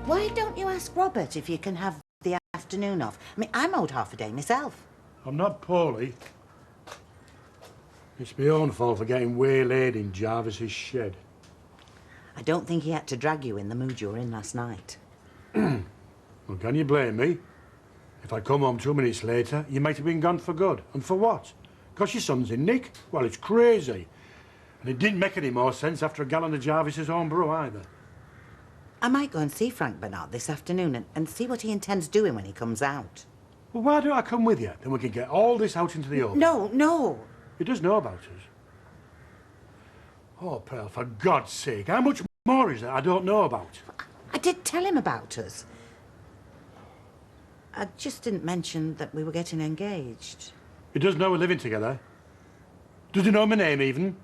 Why don't you ask Robert if you can have the afternoon off? I mean, I'm owed half a day myself. I'm not poorly. It's my own fault for getting waylaid in Jarvis's shed. I don't think he had to drag you in the mood you were in last night. Well, can you blame me? If I'd come home 2 minutes later, you might have been gone for good. And for what? Because your son's in Nick? Well, it's crazy. And it didn't make any more sense after a gallon of Jarvis's own brew either. I might go and see Frank Bernard this afternoon and see what he intends doing when he comes out. Well, why don't I come with you? Then we can get all this out into the open. No. He does know about us. Oh, Pearl, for God's sake, how much more is there I don't know about? I did tell him about us. I just didn't mention that we were getting engaged. He does know we're living together. Does he know my name, even?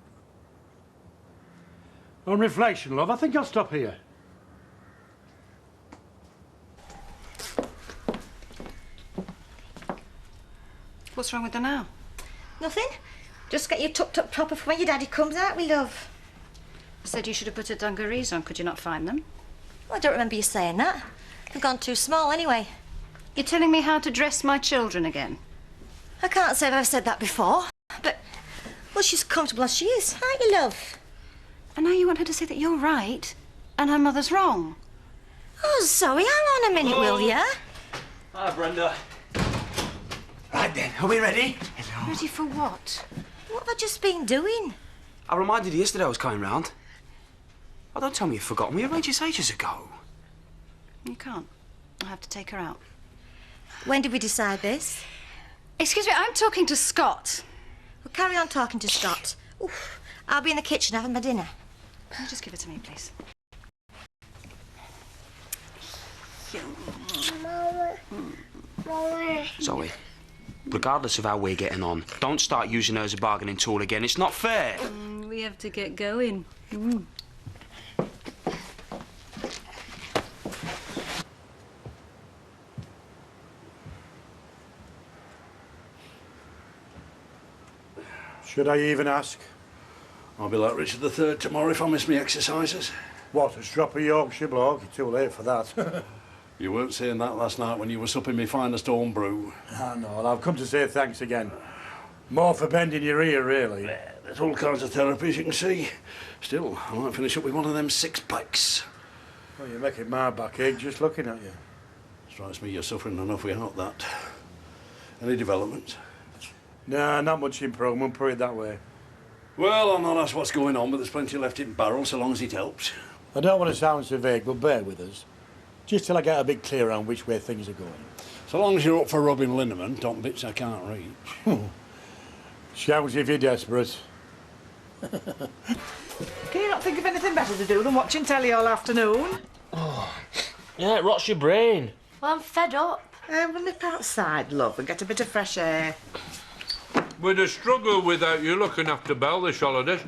On reflection, love, I think I'll stop here. What's wrong with her now? Nothing. Just get you tucked up proper for when your daddy comes out, we love. I said you should have put her dungarees on. Could you not find them? Well, I don't remember you saying that. They've gone too small anyway. You're telling me how to dress my children again? I can't say I've ever said that before, but, well, she's comfortable as she is, aren't you, love? And now you want her to say that you're right and her mother's wrong? Oh, Zoe, hang on a minute, will ya? Hi, Brenda. Right then, are we ready? Hello. Ready for what? What have I just been doing? I reminded you yesterday I was coming round. Oh, don't tell me you've forgotten. We arranged this ages ago. You can't. I have to take her out. When did we decide this? Excuse me, I'm talking to Scott. Well, carry on talking to Scott. Oof, I'll be in the kitchen having my dinner. Can you just give it to me, please? Zoe, regardless of how we're getting on, don't start using her as a bargaining tool again. It's not fair. We have to get going. Should I even ask? I'll be like Richard III tomorrow if I miss my exercises. What, a strop of Yorkshire bloke? You're too late for that. You weren't saying that last night when you were supping me finest home brew. I know, and I've come to say thanks again. More for bending your ear, really. There's all kinds of therapies you can see. Still, I might finish up with one of them six-packs. Well, you're making my back ache just looking at you. Strikes me you're suffering enough without that. Any developments? Nah, not much improvement, put it that way. Well, I'll not ask what's going on, but there's plenty left in barrel so long as it helps. I don't want to sound so vague, but bear with us. Just till I get a bit clearer on which way things are going. So long as you're up for rubbing liniment on bits I can't reach. Shouts if you're desperate. Can you not think of anything better to do than watching telly all afternoon? Oh, yeah, it rots your brain. Well, I'm fed up. We'll nip outside, love, and get a bit of fresh air. We'd have struggled without you looking after Belle this holidays.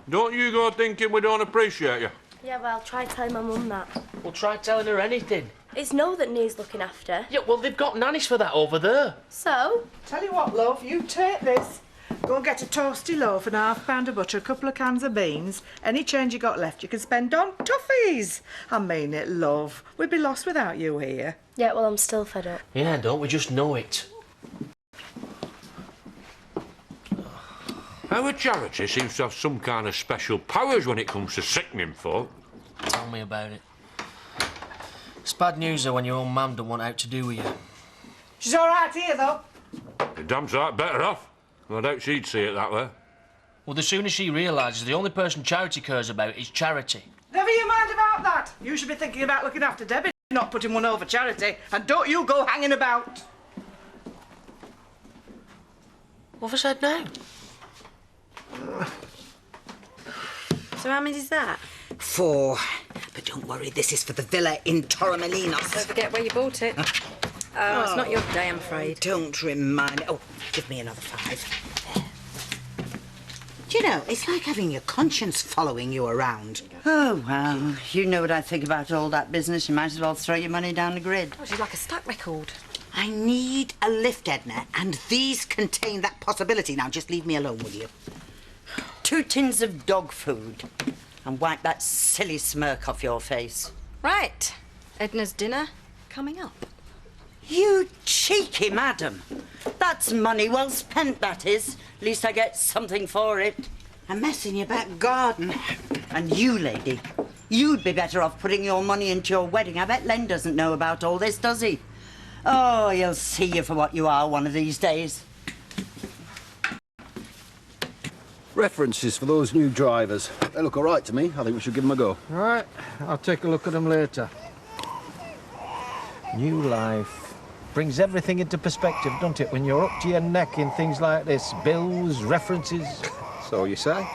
Don't you go thinking we don't appreciate you. Yeah, well, try telling my mum that. Well, try telling her anything. It's no that needs looking after. Yeah, well, they've got nannies for that over there. So? Tell you what, love, you take this. Go and get a toasty loaf and half pound of butter, a couple of cans of beans. Any change you got left you can spend on toffees. I mean it, love. We'd be lost without you here. Yeah, well, I'm still fed up. Yeah, don't we just know it? Our charity seems to have some kind of special powers when it comes to sickening folk. Tell me about it. It's bad news, though, when your own mum don't want out to do with you. She's all right here, though. You're damn sight better off. I doubt she'd see it that way. Well, the sooner she realises the only person charity cares about is charity. Never you mind about that. You should be thinking about looking after Debbie, not putting one over charity. And don't you go hanging about. What have I said now? So how many is that? 4. But don't worry, this is for the villa in Torremolinos. Don't forget where you bought it. Oh, it's not your day, I'm afraid. Don't remind me. Oh, give me another 5. There. Do you know, it's like having your conscience following you around. Oh, well, you know what I think about all that business. You might as well throw your money down the grid. Oh, she's like a stack record. I need a lift, Edna, and these contain that possibility. Now, just leave me alone, will you? 2 tins of dog food. And wipe that silly smirk off your face. Right. Edna's dinner coming up. You cheeky madam. That's money well spent, that is. At least I get something for it. A mess in your back garden. And you, lady, you'd be better off putting your money into your wedding. I bet Len doesn't know about all this, does he? Oh, he'll see you for what you are one of these days. References for those new drivers. They look all right to me. I think we should give them a go. All right, I'll take a look at them later. New life. Brings everything into perspective, don't it, when you're up to your neck in things like this? Bills, references. So you say.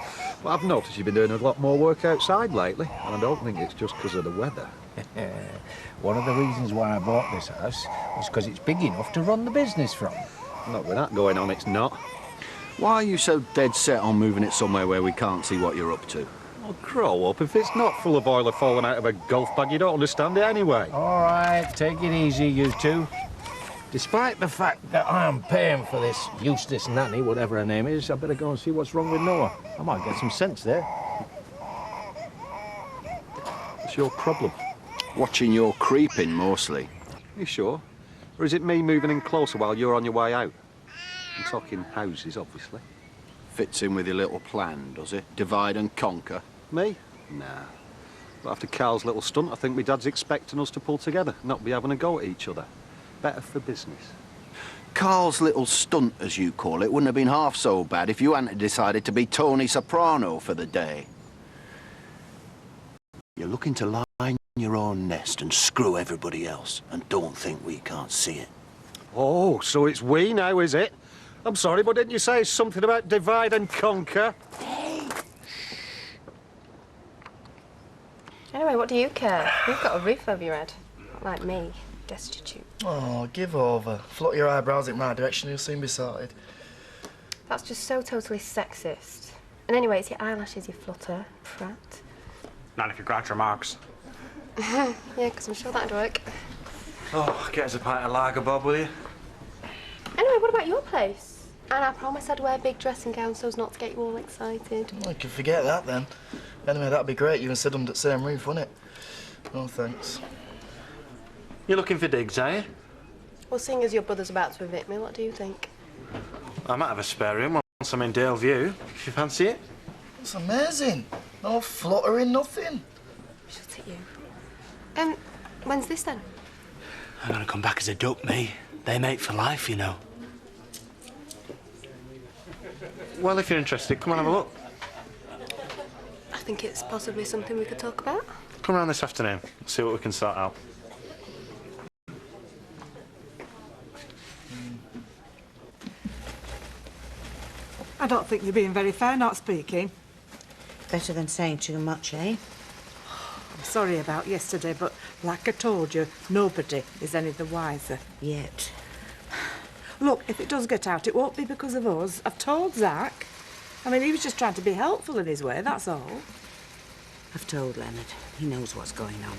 Well, I've noticed you've been doing a lot more work outside lately, and I don't think it's just because of the weather. One of the reasons why I bought this house was because it's big enough to run the business from. Not with that going on, it's not. Why are you so dead set on moving it somewhere where we can't see what you're up to? Well, grow up. If it's not full of oil falling out of a golf bag, you don't understand it anyway. All right, take it easy, you two. Despite the fact that I'm paying for this Eustace nanny, whatever her name is, I better go and see what's wrong with Noah. I might get some sense there. What's your problem? Watching your creeping, mostly. You sure? Or is it me moving in closer while you're on your way out? I'm talking houses, obviously. Fits in with your little plan, does it? Divide and conquer. Me? Nah. But after Carl's little stunt, I think my dad's expecting us to pull together, not be having a go at each other. Better for business. Carl's little stunt, as you call it, wouldn't have been half so bad if you hadn't decided to be Tony Soprano for the day. You're looking to line your own nest and screw everybody else, and don't think we can't see it. Oh, so it's we now, is it? I'm sorry, but didn't you say something about divide and conquer? Anyway, what do you care? You've got a roof over your head. Not like me, destitute. Oh, give over. Flutter your eyebrows in my direction, you'll soon be sorted. That's just so totally sexist. And anyway, it's your eyelashes you flutter, prat. Not if you grouch remarks. Yeah, because I'm sure that'd work. Oh, get us a pint of lager, Bob, will you? Anyway, what about your place? And I promised I'd wear big dressing gowns so as not to get you all excited. Well, you can forget that then. Anyway, that'd be great. You and Sid under the same roof, wouldn't it? No thanks. You're looking for digs, are you? Well, seeing as your brother's about to evict me, what do you think? I might have a spare room once I'm in Dale View, if you fancy it. It's amazing. No fluttering, nothing. Shut it, you. When's this then? I'm gonna come back as a duck, me. They mate for life, you know. Well, if you're interested, come and have a look. I think it's possibly something we could talk about. Come round this afternoon, see what we can sort out. I don't think you're being very fair not speaking. Better than saying too much, eh? I'm sorry about yesterday, but like I told you, nobody is any the wiser. Yet. Look, if it does get out, it won't be because of us. I've told Zach. I mean, he was just trying to be helpful in his way, that's all. I've told Leonard. He knows what's going on.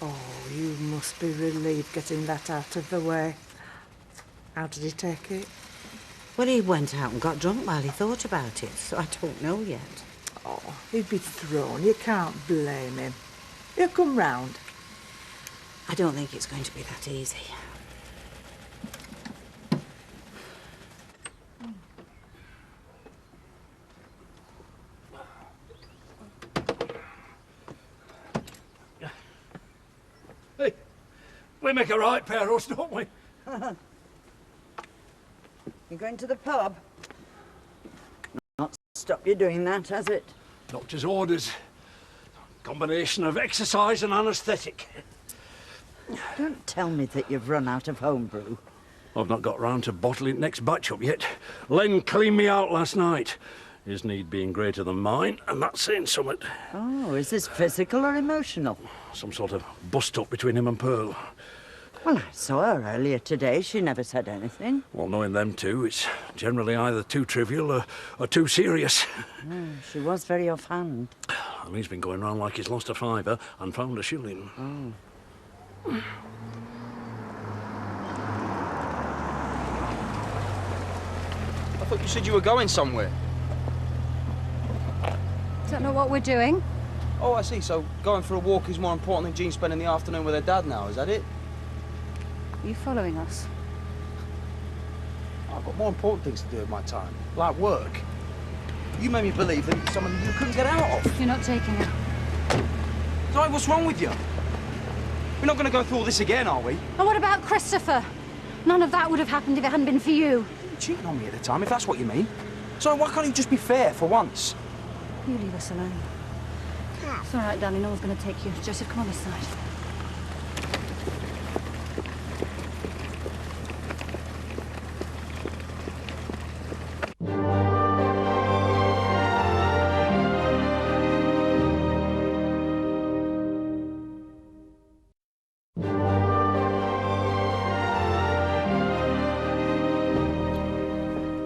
Oh, you must be relieved getting that out of the way. How did he take it? Well, he went out and got drunk while he thought about it, so I don't know yet. Oh, he'd be thrown. You can't blame him. He'll come round. I don't think it's going to be that easy. Hey, we make a right pair of us, don't we? You going to the pub? Not stop you doing that, has it? Doctor's orders. Combination of exercise and anaesthetic. Don't tell me that you've run out of homebrew. I've not got round to bottling next batch up yet. Len cleaned me out last night. His need being greater than mine, and that's saying something. Oh, is this physical or emotional? Some sort of bust-up between him and Pearl. Well, I saw her earlier today. She never said anything. Well, knowing them two, it's generally either too trivial or too serious. She was very offhand. And he's been going round like he's lost a fiver and found a shilling. I thought you said you were going somewhere. Don't know what we're doing. Oh, I see. So going for a walk is more important than Jean spending the afternoon with her dad now, is that it? Are you following us? I've got more important things to do with my time, like work. You made me believe that it's something you couldn't get out of. You're not taking it. So, what's wrong with you? We're not going to go through all this again, are we? And what about Christopher? None of that would have happened if it hadn't been for you. You were cheating on me at the time, if that's what you mean. So why can't you just be fair for once? You leave us alone. It's all right, darling. No one's going to take you. Joseph, come on this side.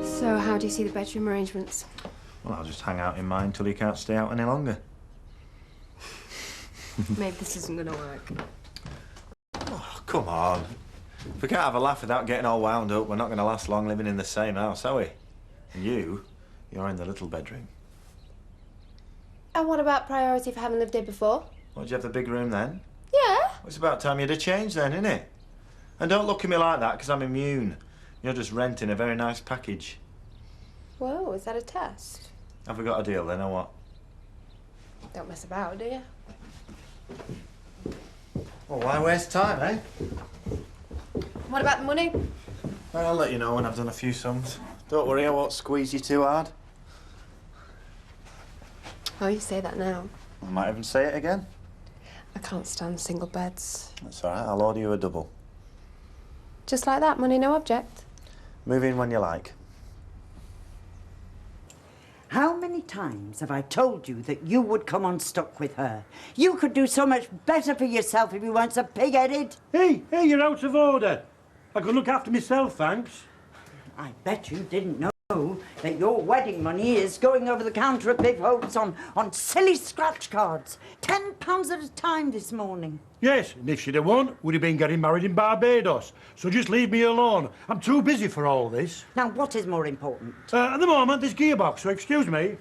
So, how do you see the bedroom arrangements? Well, I'll just hang out in mine till he can't stay out any longer. Maybe this isn't going to work. Oh, come on. If we can't have a laugh without getting all wound up, we're not going to last long living in the same house, are we? And you're in the little bedroom. And what about priority for having lived here before? Well, did you have the big room then? Yeah. Well, it's about time you had a change then, isn't it? And don't look at me like that, because I'm immune. You're just renting a very nice package. Whoa, is that a test? Have we got a deal then, or what? Don't mess about, do you? Well, why waste time, eh? What about the money? I'll let you know when I've done a few sums. Don't worry, I won't squeeze you too hard. Oh, you say that now. I might even say it again. I can't stand single beds. That's all right, I'll order you a double. Just like that, money no object. Move in when you like. How many times have I told you that you would come unstuck with her? You could do so much better for yourself if you weren't so pig-headed. Hey, you're out of order. I could look after myself, thanks. I bet you didn't know that your wedding money is going over the counter at Big Hopes on silly scratch cards. £10 at a time this morning. Yes, and if she'd have won, we'd have been getting married in Barbados. So just leave me alone. I'm too busy for all this. Now, what is more important? At the moment, this gearbox, so excuse me.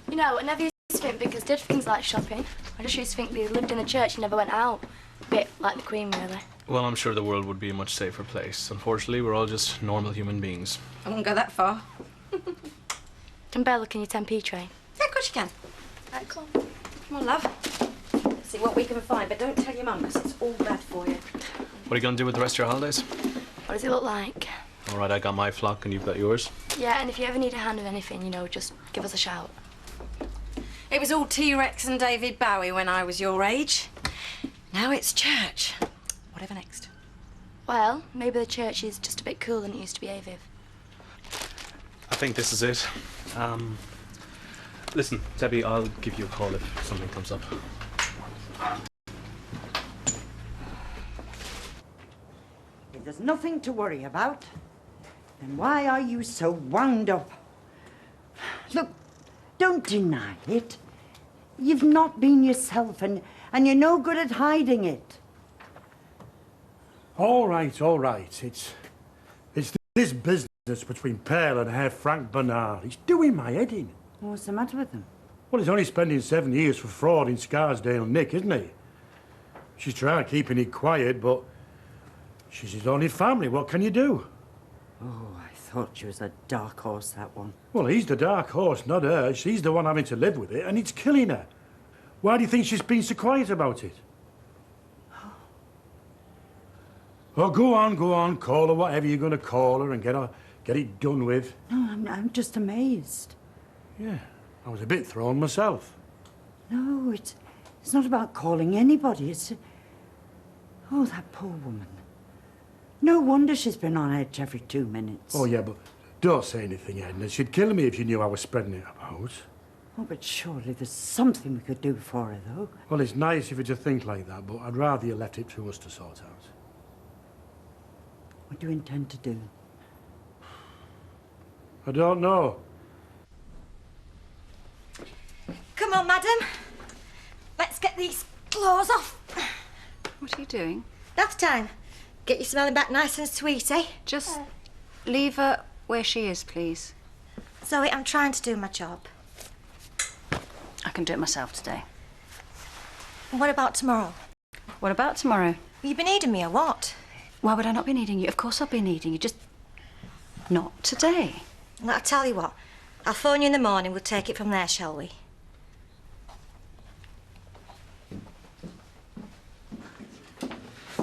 You know, I never used to think because did things like shopping. I just used to think they lived in the church and never went out. Bit like the Queen, really. Well, I'm sure the world would be a much safer place. Unfortunately, we're all just normal human beings. I wouldn't go that far. Can Bear look in your 10p tray? Yeah, of course you can. Right, come on. Come on, love. Let's see what we can find, but don't tell your mum, because it's all bad for you. What are you going to do with the rest of your holidays? What does it look like? All right, I got my flock and you've got yours. Yeah, and if you ever need a hand with anything, you know, just give us a shout. It was all T-Rex and David Bowie when I was your age. Now it's church. Whatever next? Well, maybe the church is just a bit cooler than it used to be, Aviv. I think this is it. Listen, Debbie, I'll give you a call if something comes up. If there's nothing to worry about, then why are you so wound up? Look, don't deny it. You've not been yourself, and you're no good at hiding it. All right. It's this business between Pearl and Herr Frank Bernard. He's doing my head in. What's the matter with them? Well, he's only spending 7 years for fraud in Scarsdale, Nick, isn't he? She's trying keeping it quiet, but she's his only family. What can you do? Oh, I thought she was a dark horse, that one. Well, he's the dark horse, not her. She's the one having to live with it, and it's killing her. Why do you think she's been so quiet about it? Oh, go on. Call her whatever you're going to call her and get it done with. No, I'm just amazed. Yeah, I was a bit thrown myself. No, it's not about calling anybody. Oh, that poor woman. No wonder she's been on edge every 2 minutes. Oh, yeah, but don't say anything, Edna. She'd kill me if she knew I was spreading it about. Oh, but surely there's something we could do for her, though. Well, it's nice of you to think like that, but I'd rather you left it to us to sort out. What do you intend to do? I don't know. Come on, madam. Let's get these claws off. What are you doing? Bath time. Get you smelling back nice and sweet, eh? Just leave her where she is, please. Zoe, I'm trying to do my job. I can do it myself today. And what about tomorrow? What about tomorrow? You been needing me or what? Why would I not be needing you? Of course I'll be needing you, just not today. Well, I'll tell you what. I'll phone you in the morning. We'll take it from there, shall we?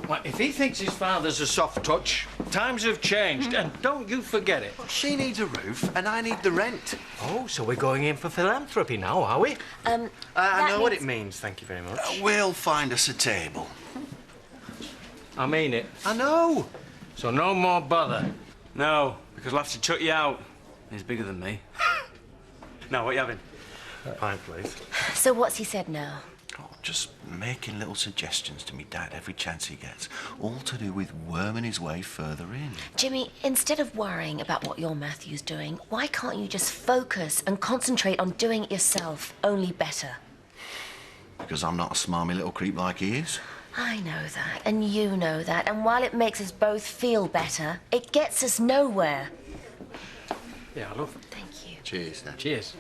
Well, if he thinks his father's a soft touch, times have changed, and don't you forget it. She needs a roof, and I need the rent. Oh, so we're going in for philanthropy now, are we? I know what it means, thank you very much. We'll find us a table. I mean it. I know. So no more bother. No, because we'll have to chuck you out. He's bigger than me. Now, what are you having? Pint, please. So what's he said now? Oh, just making little suggestions to me dad every chance he gets. All to do with worming his way further in. Jimmy, instead of worrying about what your Matthew's doing, why can't you just focus and concentrate on doing it yourself, only better? Because I'm not a smarmy little creep like he is. I know that, and you know that, and while it makes us both feel better, it gets us nowhere. Yeah, I love it. Thank you. Cheers, Dad. Cheers.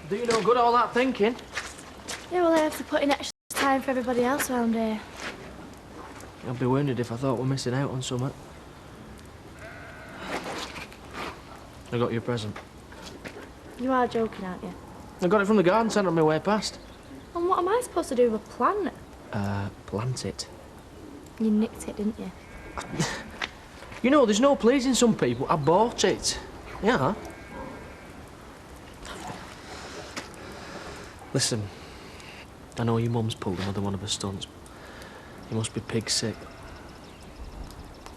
Do you no good, all that thinking? Yeah, well, I have to put in extra time for everybody else around here. I'd be wounded if I thought we're missing out on something. I got you a present. You are joking, aren't you? I got it from the garden centre on my way past. And what am I supposed to do with a plant? Plant it. You nicked it, didn't you? You know, there's no pleasing some people. I bought it. Yeah. Listen, I know your mum's pulled another one of her stunts. You must be pig sick.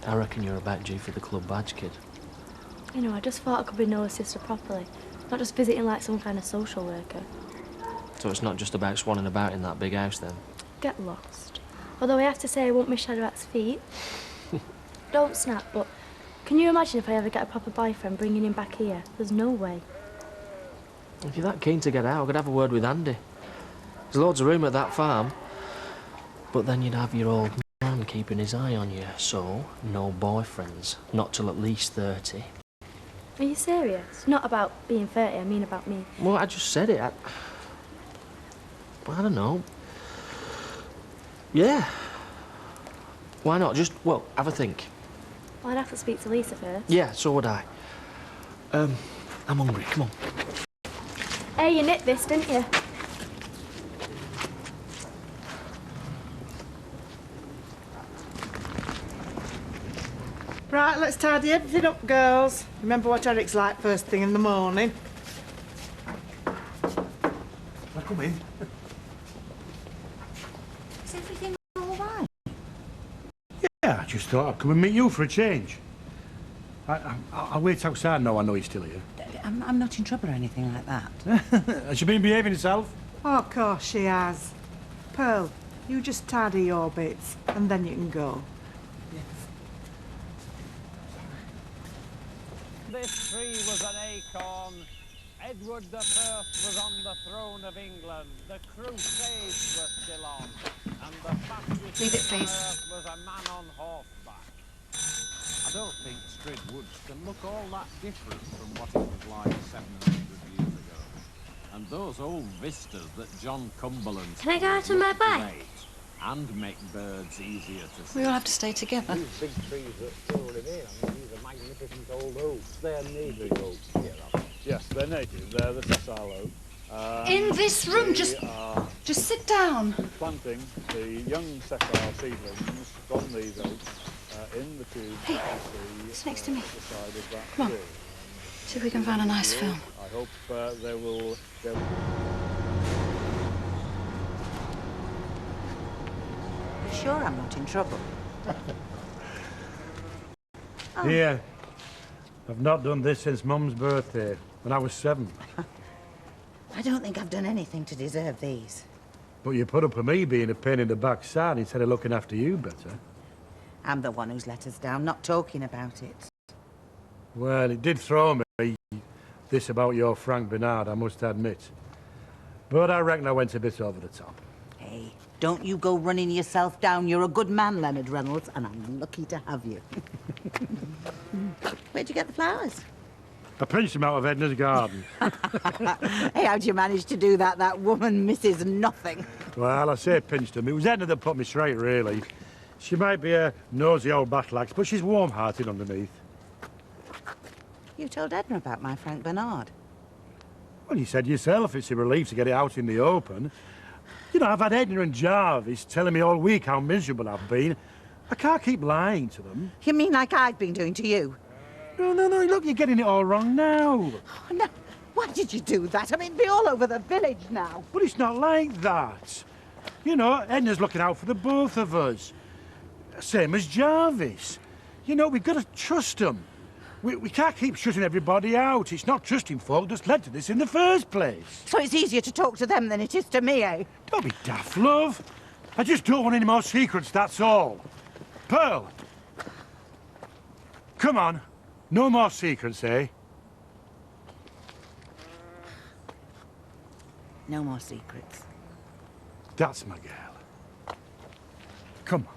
I reckon you're about due for the club badge, kid. You know, I just thought I could be Noah's sister properly. Not just visiting like some kind of social worker. So it's not just about swanning about in that big house, then? Get lost. Although I have to say I won't miss Shadrach's feet. Don't snap, but can you imagine if I ever get a proper boyfriend bringing him back here? There's no way. If you're that keen to get out, I could have a word with Andy. There's loads of room at that farm. But then you'd have your old man keeping his eye on you. So, no boyfriends. Not till at least 30. Are you serious? Not about being 30, I mean about me. Well, I just said it. I don't know. Yeah. Why not? Just, well, have a think. Well, I'd have to speak to Lisa first. Yeah, so would I. I'm hungry. Come on. Hey, you knit this, didn't you? Right, let's tidy everything up, girls. Remember what Eric's like first thing in the morning. I'll come in. Is everything all right? Yeah, I just thought I'd come and meet you for a change. I'll wait outside now I know he's still here. I'm not in trouble or anything like that. Has she been behaving herself? Oh, of course she has. Pearl, you just tidy your bits and then you can go. This tree was an acorn. Edward I was on the throne of England. The Crusades were still on. And the fastest Leave it, on please. earth was a man on horseback. I don't think Strid Woods can look all that different from what it was like 700 years ago. And those old vistas that John Cumberland Can I go out on my bike? and make birds easier to see. We all have to stay together. These big trees that still remain, I mean, these are magnificent old oaks. They're native oaks here, aren't they? Yes, they're native. They're the sessile oak. In this room, we just are sit down. planting the young sessile seedlings from these oaks in the tube. Hey, the, it's next to me. the side of that Come on. tree. See if we can find a nice film. I hope they will. You sure I'm not in trouble? Oh. Here. I've not done this since Mum's birthday, when I was 7. I don't think I've done anything to deserve these. But you put up with me being a pain in the backside instead of looking after you better. I'm the one who's let us down, not talking about it. Well, it did throw me, this about your Frank Bernard, I must admit. But I reckon I went a bit over the top. Hey, don't you go running yourself down. You're a good man, Leonard Reynolds, and I'm lucky to have you. Where'd you get the flowers? I pinched them out of Edna's garden. Hey, how'd you manage to do that? That woman misses nothing. Well, I say pinched them. It was Edna that put me straight, really. She might be a nosy old battle axe, but she's warm-hearted underneath. You told Edna about my Frank Bernard. Well, you said yourself it's a relief to get it out in the open. You know, I've had Edna and Jarvis telling me all week how miserable I've been. I can't keep lying to them. You mean like I've been doing to you? No, look, you're getting it all wrong now. Oh, no, why did you do that? I mean, it'd be all over the village now. But it's not like that. You know, Edna's looking out for the both of us. Same as Jarvis. You know, we've got to trust them. We can't keep shutting everybody out. It's not trusting folk that's led to this in the first place. So it's easier to talk to them than it is to me, eh? Don't be daft, love. I just don't want any more secrets, that's all. Pearl. Come on. No more secrets, eh? No more secrets. That's my girl. Come on.